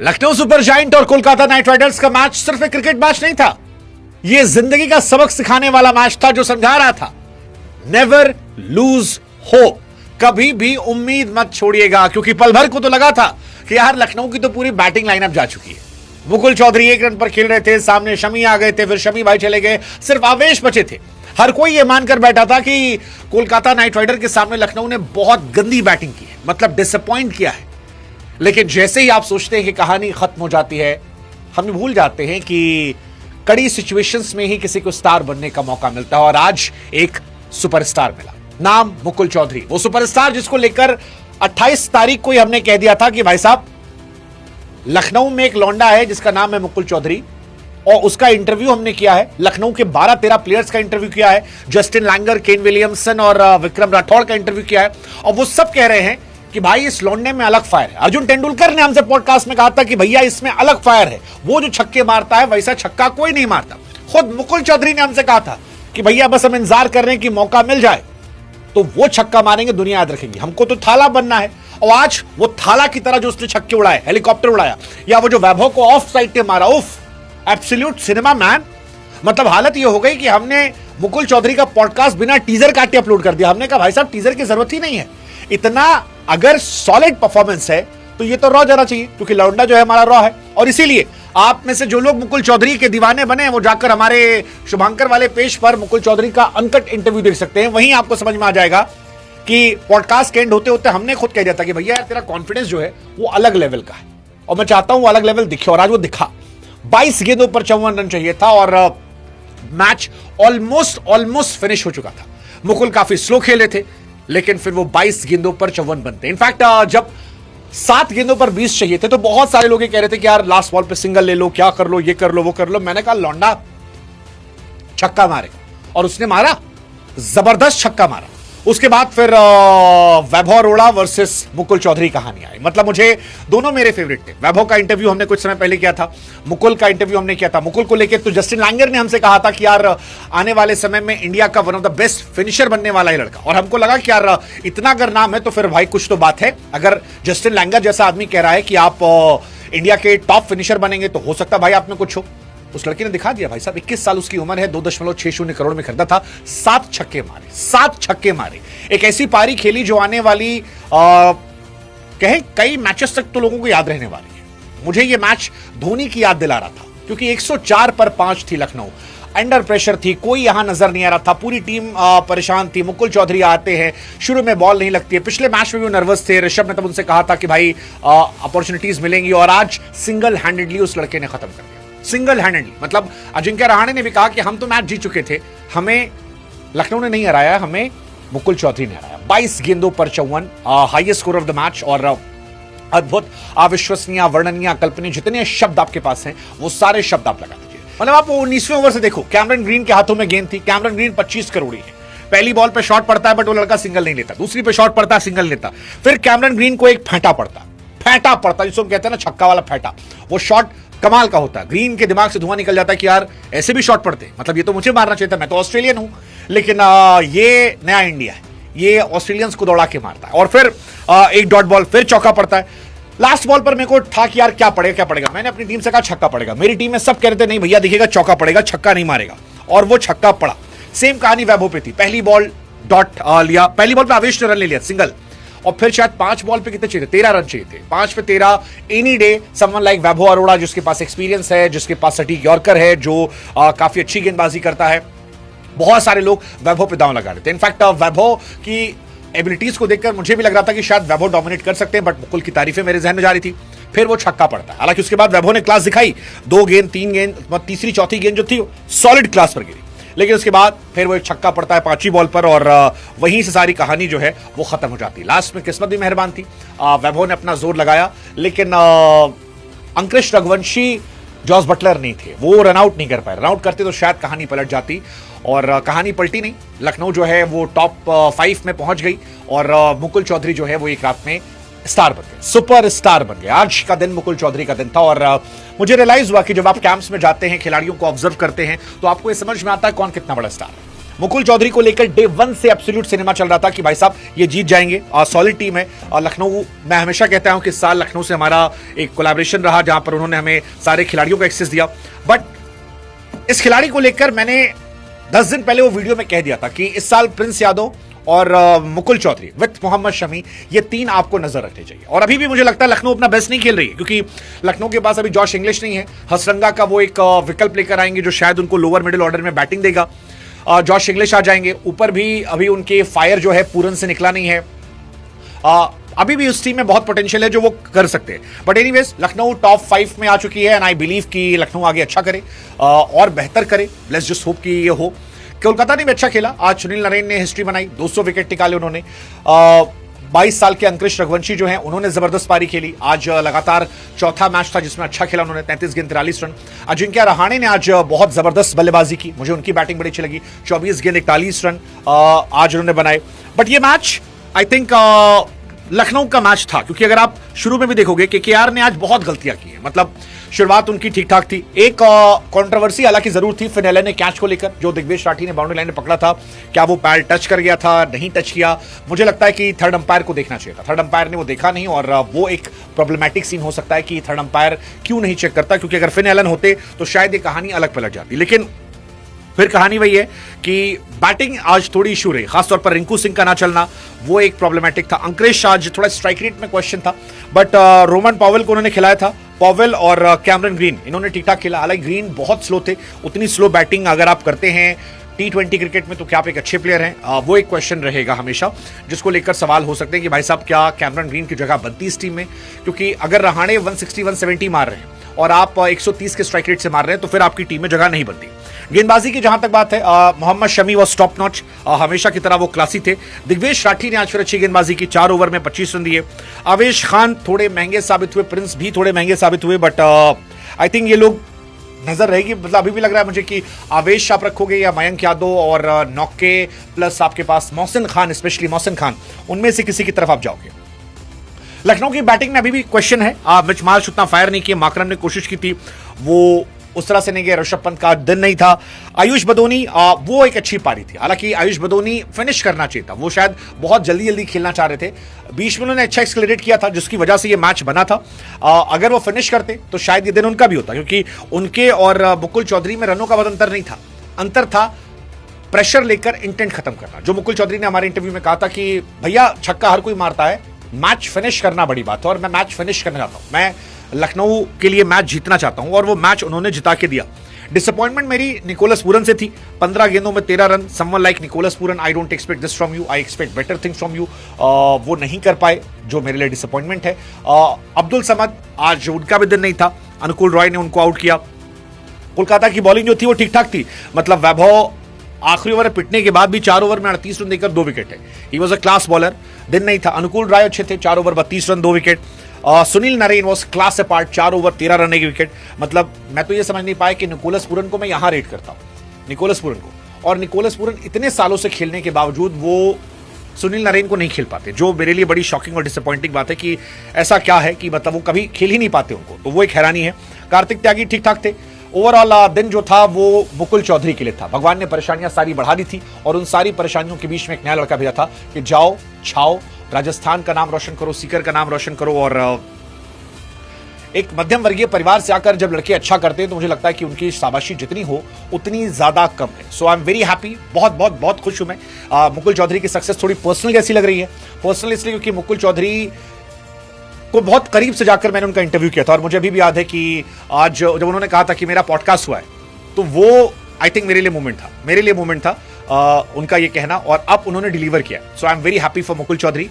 Lucknow super giant और Kolkata night Riders का match सिर्फ एक क्रिकेट मैच नहीं था, यह जिंदगी का सबक सिखाने वाला मैच था जो समझा रहा था नेवर लूज होप, कभी भी उम्मीद मत छोड़िएगा। क्योंकि पल भर को तो लगा था कि यार लखनऊ की तो पूरी बैटिंग लाइनअप जा चुकी है। मुकुल चौधरी 1 रन पर खेल रहे थे, सामने शमी आ गए थे, फिर शमी भाई चले गए, सिर्फ आवेश बचे थे। हर कोई यह मानकर बैठा था कि कोलकाता नाइट राइडर के सामने लखनऊ ने बहुत गंदी बैटिंग की है, मतलब डिसअपॉइंट किया है। लेकिन जैसे ही आप सोचते हैं कि कहानी खत्म हो जाती है, हम भूल जाते हैं कि कड़ी सिचुएशंस में ही किसी को स्टार बनने का मौका मिलता है। और आज एक सुपरस्टार मिला, नाम मुकुल चौधरी। वो सुपरस्टार जिसको लेकर 28 तारीख को ही हमने कह दिया था कि भाई साहब लखनऊ में एक लौंडा है जिसका नाम है मुकुल चौधरी, और उसका इंटरव्यू हमने किया है। लखनऊ के 12-13 प्लेयर्स का इंटरव्यू किया है, जस्टिन लैंगर, केन विलियमसन और विक्रम राठौड़ का इंटरव्यू किया है, और वो सब कह रहे हैं कि भाई इस लौंडे में अलग फायर है। अर्जुन तेंदुलकर ने हमसे पॉडकास्ट में कहा था कि भैया इसमें अलग फायर है, वो जो छक्के मारता है वैसा छक्का कोई नहीं मारता। खुद मुकुल चौधरी ने हमसे कहा था कि भैया बस हम इंतजार कर रहे हैं कि मौका मिल जाए तो वो छक्का मारेंगे, दुनिया याद रखेंगी। हमको तो थाला बनना है, और आज वो थाला की तरह जो उसने छक्के उड़ाए, हेलीकॉप्टर उड़ाया, या वो जो वैभव को ऑफ साइड पे मारा, उफ, एब्सोल्यूट सिनेमा मैन। मतलब हालत ये हो गई कि हमने मुकुल चौधरी का पॉडकास्ट बिना टीजर काटे अपलोड कर दिया। हमने कहा भाई साहब टीजर की जरूरत ही नहीं है, इतना अगर सॉलिड परफॉर्मेंस है तो ये तो रॉ जाना चाहिए, क्योंकि लौंडा जो है हमारा रॉ है। और इसीलिए आप में से जो लोग मुकुल चौधरी के दीवाने बने, वो जाकर हमारे शुभांकर वाले पेज पर मुकुल चौधरी का अनकट इंटरव्यू देख सकते हैं। वहीं आपको समझ में आ जाएगा कि पॉडकास्ट के एंड होते होते हमने खुद कह दिया था कि भैया तेरा कॉन्फिडेंस जो है वो अलग लेवल का है, और मैं चाहता हूं वो अलग लेवल दिखे, और आज वो दिखा। 22 गेंदों पर 54 रन चाहिए था, और मैच ऑलमोस्ट फिनिश हो चुका था। मुकुल काफी स्लो खेले थे, लेकिन फिर वो 22 गेंदों पर 54 बनते। इनफैक्ट जब 7 गेंदों पर 20 चाहिए थे तो बहुत सारे लोग ये कह रहे थे कि यार लास्ट बॉल पे सिंगल ले लो, क्या कर लो, ये कर लो, वो कर लो। मैंने कहा लौंडा छक्का मारेगा, और उसने मारा, जबरदस्त छक्का मारा। उसके बाद फिर वैभव अरोड़ा वर्सेस मुकुल चौधरी कहानी आई। मतलब मुझे दोनों मेरे फेवरेट थे। वैभव का इंटरव्यू हमने कुछ समय पहले किया था, मुकुल का इंटरव्यू हमने किया था। मुकुल को लेकर तो जस्टिन लैंगर ने हमसे कहा था कि यार आने वाले समय में इंडिया का one of the best finisher बनने वाला है लड़का, और हमको लगा कि यार इतना अगर नाम है तो फिर भाई कुछ तो बात है। अगर जस्टिन लैंगर जैसा आदमी कह रहा है कि आप इंडिया के टॉप फिनिशर बनेंगे तो हो सकता है भाई आप में कुछ हो। उस लड़के ने दिखा दिया भाई साहब, 21 साल उसकी उम्र है, 2.60 करोड़ में खरीदा था, 7 छक्के मारे। एक ऐसी पारी खेली जो आने वाली कहें कई मैचेस तक तो लोगों को याद रहने वाली है। मुझे ये मैच धोनी की याद दिला रहा था, क्योंकि 104 पर 5 थी लखनऊ, अंडर प्रेशर थी, कोई यहां नजर नहीं आ रहा था, पूरी टीम परेशान थी। मुकुल चौधरी आते हैं, शुरू में बॉल नहीं लगती है, पिछले मैच में भी नर्वस थे। ऋषभ ने तब उनसे कहा था कि भाई अपॉर्चुनिटीज मिलेंगी, और आज सिंगल हैंडेडली उस लड़के ने खत्म कर दिया, सिंगल हैंडेडली। मतलब अजिंक्य रहाणे ने भी कहा कि हम तो मैच जीत चुके थे, हमें लखनऊ ने नहीं हराया, हमें मुकुल चौधरी ने हराया। 22 गेंदों पर 54, highest score of the match. और अद्भुत, अविश्वसनीय, वर्णनीय, कल्पनीय, जितने शब्द आपके पास हैं वो सारे शब्द आप लगा दीजिए। मतलब आप 19वें ओवर से देखो, कैमरन ग्रीन के हाथों में गेंद थी। कैमरन ग्रीन 25 करोड़ी है। पहली बॉल पे शॉट पड़ता है बट वो लड़का सिंगल नहीं लेता, दूसरी पे शॉट पड़ता है, सिंगल लेता। फिर कैमरन ग्रीन को एक फेंटा पड़ता, जिसको कहते हैं ना छक्का वाला फेंटा। वो शॉट कमाल का होता है। ग्रीन के दिमाग से धुआं निकल जाता है कि यार ऐसे भी शॉट पड़ते हैं, मतलब ये तो मुझे मारना चाहिए था, मैं तो ऑस्ट्रेलियन हूं। लेकिन ये नया इंडिया है, ये ऑस्ट्रेलियंस को दौड़ा के मारता है। और फिर एक डॉट बॉल, फिर चौका पड़ता है। लास्ट बॉल पर मेरे को था कि यार क्या पड़ेगा। मैंने अपनी टीम से कहा छक्का पड़ेगा, मेरी टीम में सब कह रहे थे नहीं भैया दिखेगा चौका पड़ेगा, छक्का नहीं मारेगा, और वो छक्का पड़ा। सेम कहानी वैभव पे थी, पहली बॉल डॉट लिया, पहली बॉल पे आवेश ने रन ले लिया सिंगल, और फिर शायद 5 बॉल पे कितने चाहिए थे, 13 रन चाहिए थे। 5 पे 13, एनी डे समवन लाइक वैभव अरोड़ा, जिसके पास एक्सपीरियंस है, जिसके पास सटीक यॉर्कर है, जो काफी अच्छी गेंदबाजी करता है। बहुत सारे लोग वैभव पे दांव लगा रहे थे। इनफैक्ट वैभव की एबिलिटीज को देखकर मुझे भी लग रहा था कि शायद वैभव डोमिनेट कर सकते हैं, बट मुकुल की तारीफें मेरे जहन में जा रही थी। फिर वो छक्का पड़ता है। हालांकि उसके बाद वैभव ने क्लास दिखाई, 2 गेंद 3 गेंद, तीसरी चौथी गेंद जो थी सॉलिड क्लास पर गिरी, लेकिन उसके बाद फिर वो एक छक्का पड़ता है 5वीं बॉल पर, और वहीं से सारी कहानी जो है वो खत्म हो जाती है। लास्ट में किस्मत भी मेहरबान थी, वैभव ने अपना जोर लगाया, लेकिन अंकुश रघुवंशी, जॉस बटलर नहीं थे, वो रन आउट नहीं कर पाए। रन आउट करते तो शायद कहानी पलट जाती, और कहानी पलटी नहीं। लखनऊ जो है वो टॉप 5 में पहुंच गई, और मुकुल चौधरी जो है वो एक रात में स्टार बन गए, सुपर स्टार बन गए। आज का दिन मुकुल चौधरी का दिन था, और मुझे रियलाइज हुआ कि जब आप कैंप्स में जाते हैं, खिलाड़ियों को ऑब्जर्व करते हैं, तो आपको ये समझ में आता है कौन कितना बड़ा स्टार है। मुकुल चौधरी को लेकर डे 1 से एब्सोल्यूट सिनेमा चल रहा था कि भाई साहब ये जीत जाएंगे, सॉलिड टीम है। लखनऊ, मैं हमेशा कहता हूं कि इस साल लखनऊ से हमारा एक कोलैबोरेशन रहा जहां पर उन्होंने हमें सारे खिलाड़ियों को एक्सेस दिया। बट इस खिलाड़ी को लेकर मैंने 10 दिन पहले वो वीडियो में कह दिया था कि इस साल प्रिंस यादव और मुकुल चौधरी विद मोहम्मद शमी, ये 3 आपको नजर रखने चाहिए। और अभी भी मुझे लगता है लखनऊ अपना बेस्ट नहीं खेल रही है, क्योंकि लखनऊ के पास अभी जॉश इंग्लिश नहीं है। हसरंगा का वो एक विकल्प लेकर आएंगे जो शायद उनको लोअर मिडिल ऑर्डर में बैटिंग देगा। जॉश इंग्लिश आ जाएंगे, ऊपर भी अभी उनके फायर जो है पूरन से निकला नहीं है। अभी भी उस टीम में बहुत पोटेंशियल है जो वो कर सकते हैं। बट एनीवेज, लखनऊ टॉप 5 में आ चुकी है एंड आई बिलीव कि लखनऊ आगे अच्छा करे और बेहतर करे। लेट्स जस्ट होप कि ये हो। कोलकाता ने भी अच्छा खेला आज। सुनील नरेन ने हिस्ट्री बनाई, 200 विकेट निकाले उन्होंने। 22 साल के अंकुश रघुवंशी जो हैं उन्होंने जबरदस्त पारी खेली। आज लगातार चौथा मैच था जिसमें अच्छा खेला उन्होंने, 33 गेंद 43 रन। अजिंक्य रहाणे ने आज बहुत जबरदस्त बल्लेबाजी की, मुझे उनकी बैटिंग बड़ी अच्छी लगी। 24 गेंद 41 रन आज उन्होंने बनाए। बट ये मैच आई थिंक लखनऊ का मैच था, क्योंकि अगर आप शुरू में भी देखोगे केकेआर ने आज बहुत गलतियां की हैं। मतलब शुरुआत उनकी ठीक ठाक थी। एक कंट्रोवर्सी हालांकि जरूर थी फिनेले ने कैच को लेकर, जो दिग्वेश राठी ने बाउंड्री लाइन में पकड़ा था, क्या वो पैर टच कर गया था, नहीं टच किया। मुझे लगता है कि थर्ड अंपायर को देखना चाहिए था। थर्ड अंपायर ने वो देखा नहीं और वो एक प्रॉब्लमैटिक सीन हो सकता है कि थर्ड अंपायर क्यों नहीं चेक करता, क्योंकि अगर फिन एलन होते तो शायद ये कहानी अलग पलट जाती। लेकिन फिर कहानी वही है कि बैटिंग आज थोड़ी इशू रही, खासतौर पर रिंकू सिंह का ना चलना वो एक प्रॉब्लमैटिक था। अंकुरेश आज थोड़ा स्ट्राइक रेट में क्वेश्चन था, बट रोमन पॉवेल को उन्होंने खिलाया था। पॉवेल और कैमरन ग्रीन इन्होंने ठीक ठाक खेला। हालांकि ग्रीन बहुत स्लो थे, उतनी स्लो बैटिंग अगर आप करते हैं T20 क्रिकेट में तो क्या आप एक अच्छे प्लेयर हैं, वो एक क्वेश्चन रहेगा हमेशा, जिसको लेकर सवाल हो सकते हैं कि भाई साहब क्या कैमरन ग्रीन की जगह बनती इस टीम में। क्योंकि अगर रहाणे 160 170 मार रहे हैं और आप 130 के स्ट्राइक रेट से मार रहे हैं तो फिर आपकी टीम में जगह नहीं बनती। गेंदबाजी की जहां तक बात है, Mohammed Shami was top notch, हमेशा की तरह वो क्लासी थे। दिग्वेश राठी ने आज फिर अच्छी गेंदबाजी की, 4 ओवर में 25 रन दिए। आवेश खान थोड़े महंगे साबित हुए, प्रिंस भी थोड़े महंगे साबित हुए, बट आई थिंक ये लोग नजर रहेगी। मतलब अभी भी लग रहा है मुझे कि आवेश आप रखोगे या मयंक यादव और नौके प्लस आपके पास मोहसिन खान, स्पेशली मोहसिन खान, उनमें से किसी की तरफ आप जाओगे। लखनऊ की बैटिंग में अभी भी क्वेश्चन है। मिच मार्श उतना फायर नहीं किया, माकरम ने कोशिश की थी, वो उस तरह से नहीं गया। ऋषभ पंत का दिन नहीं था। आयुष बदोनी वो एक अच्छी पारी थी। हालांकि आयुष बदोनी फिनिश करना चाहिए था, वो शायद बहुत जल्दी जल्दी खेलना चाह रहे थे। बीच में उन्होंने अच्छा एक्सलेरेट किया था जिसकी वजह से ये मैच बना था। अगर वो फिनिश करते तो शायद ये दिन उनका भी होता, क्योंकि उनके और मुकुल चौधरी में रनों का बहुत अंतर नहीं था। अंतर था प्रेशर लेकर इंटेंट खत्म करना। जो मुकुल चौधरी ने हमारे इंटरव्यू में कहा था कि भैया छक्का हर कोई मारता है, मैच फिनिश करना बड़ी बात है और मैं मैच फिनिश करना चाहता हूं। मैं लखनऊ के लिए मैच जीतना चाहता हूं और वो मैच उन्होंने जिता के दिया। डिसअपॉइंटमेंट मेरी निकोलस पूरन से थी, 15 गेंदों में 13 run. Someone like Nicholas Pooran, I don't expect this from you, I expect better things from you. वो नहीं कर पाए, जो मेरे लिए डिसअपॉइंटमेंट है। अब्दुल समद, आज उनका भी दिन नहीं था, अनुकूल रॉय ने उनको आउट किया। कोलकाता की बॉलिंग जो थी वो ठीक ठाक थी। मतलब वैभव आखिरी ओवर पिटने के बाद भी 4 ओवर में 38 रन देकर 2 विकेट है। He was a class bowler, दिन नहीं था। अनुकूल राय अच्छे थे, 4 over 32 run 2 wicket. Sunil Narine was class apart, 4 over 13 run 1 wicket. मतलब मैं तो ये समझ नहीं पाया कि निकोलस पूरन को मैं यहां रेट करता हूं, निकोलस पूरन को। और निकोलस पूरन इतने सालों से खेलने के बावजूद वो सुनील नरेन को नहीं खेल पाते, जो मेरे लिए बड़ी शॉकिंग और डिसअपॉइंटिंग बात है कि ऐसा क्या है कि मतलब वो कभी खेल ही नहीं पाते उनको, तो वो एक हैरानी है। कार्तिक त्यागी ठीक ठाक थे। ओवरऑल दिन जो था वो मुकुल चौधरी के लिए था। भगवान ने परेशानियां सारी बढ़ा दी थी और उन सारी परेशानियों के बीच में एक नया लड़का भेजा था कि जाओ, छाओ, राजस्थान का नाम रोशन करो, सीकर का नाम रोशन करो। और एक मध्यम वर्गीय परिवार से आकर जब लड़के अच्छा करते हैं तो मुझे लगता है कि उनकी शाबाशी जितनी हो उतनी ज्यादा कम है। सो आई एम वेरी हैप्पी, बहुत बहुत बहुत खुश हूं मैं। मुकुल चौधरी की सक्सेस थोड़ी पर्सनल कैसी लग रही है? पर्सनल इसलिए क्योंकि मुकुल चौधरी को बहुत करीब से जाकर मैंने उनका इंटरव्यू किया था और मुझे अभी भी याद है कि आज जब उन्होंने कहा था कि मेरा पॉडकास्ट हुआ है, तो वो आई थिंक मेरे लिए मोमेंट था, उनका ये कहना, और अब उन्होंने डिलीवर किया। So I am very happy for Mukul Chaudhary.